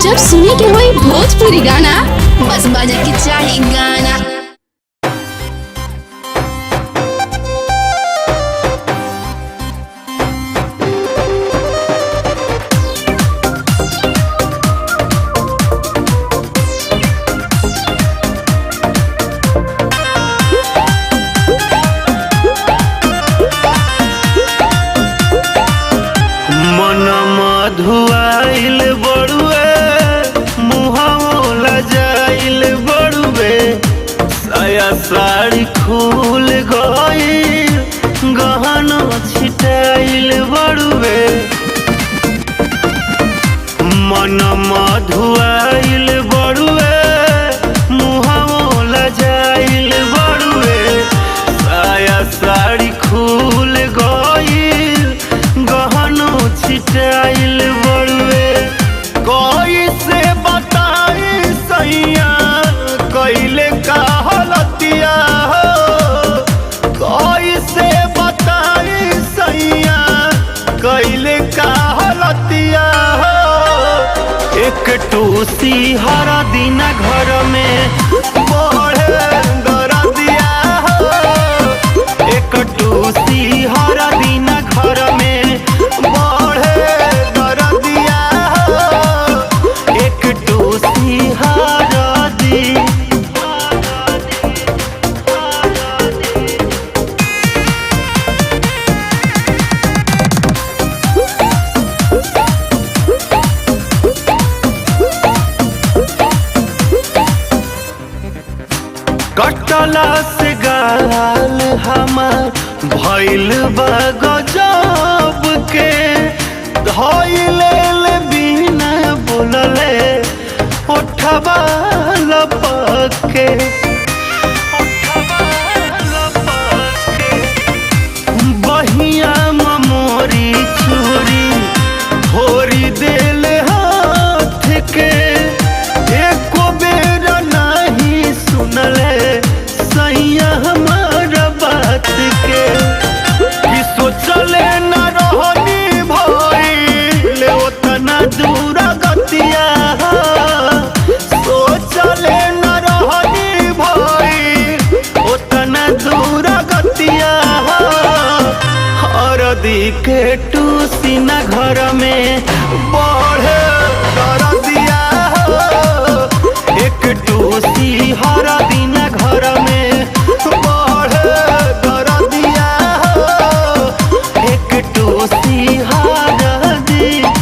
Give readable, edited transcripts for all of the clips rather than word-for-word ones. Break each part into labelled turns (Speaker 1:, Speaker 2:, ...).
Speaker 1: जब सुने के होई भोजपुरी गाना, बस बजे के चाही गाना।
Speaker 2: धुआइल बड़ुए मुहावला जाइल बड़ुए साया साड़ी खुल गइल गहना छिटाइल बड़ुए मन मधुआइल बड़ुए मुहावला जाइल बड़ुए साया साड़ी खुल गइल गहना छिटाइल बड़ुए कैसे बताई सैया कैले का हलतिया हो कैसे बताई सैया कैले का हलतिया हो एक टूसी हर दिन घर में बढ़े दरदिया हो एक टूसी हर दिन घर में कटला से गाल हमार भइल बा गजब के धइले बिना बोलले ओठबा लपके बहिया मोरी छुरी भोरी देले हाथ के एको बेर नहीं सुनले सैया हमारा बात के कि सोचले न रहनी भइले ओतना दूर गतिया सोचले न रहनी भइल ओतना दूर गतिया हरदी के टूसी न घर में बढ़े दरदिया एक टूसी हर दिन घर में बढ़े दरदिया एक टूसी हर दिन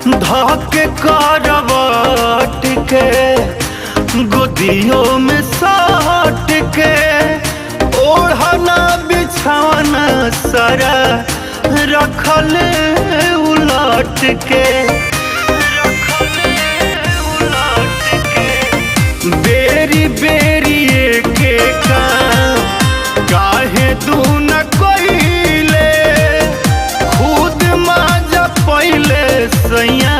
Speaker 2: धके करवट के गोदियों में साट के ओढ़ना बिछाना सारा रखल उलट के बेरी बेरी के काम काहे तू न कोइले खुद माजा पहिले सैया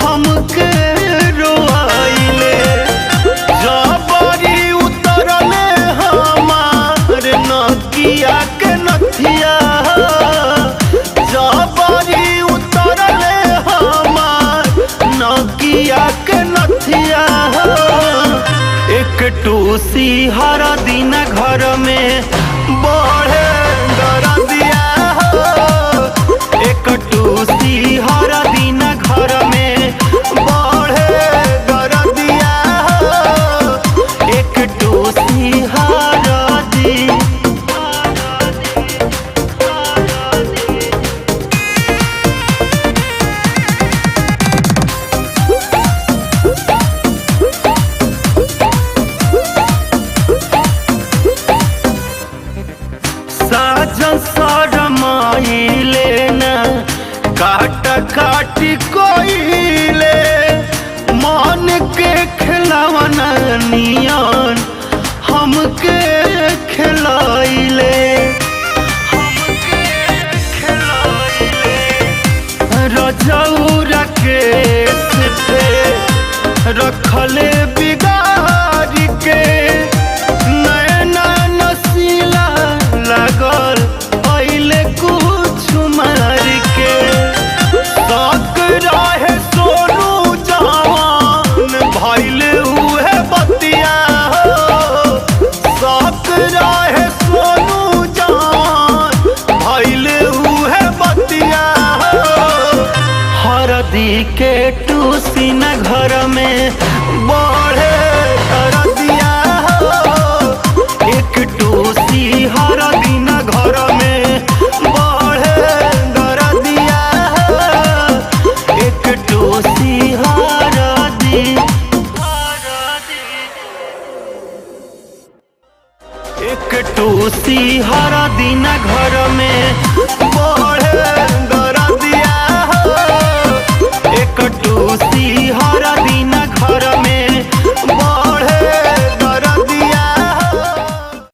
Speaker 2: हमके रोआइले जबरी उतरले हमार नकिया के नथिया जबरी उतरले हमार नकिया के नथिया एक टूसी हर दिन घर में बढ़े दरदिया एक टूसी हर दिन घर में बढ़े दरदिया एक टूसी हर दिन साजन सरमाइले ना काट काटी कोइले मन के खिलावना नियन हमके खिलाइले रजौरा के रखले बिगाड़ के नैना नसीला लागल पहले कुछ मार के शक रहे सोनू जवान भइल उहे बतिया हो शक रहे सोनू जवान भइल उहे बतिया हो हरदी के टूसी न घर में बढ़े कर दिया हो एक टूसी हरदी न घर में बढ़े कर दिया हो एक टूसी हरदी एक टूसी हरदी न घर में बढ़े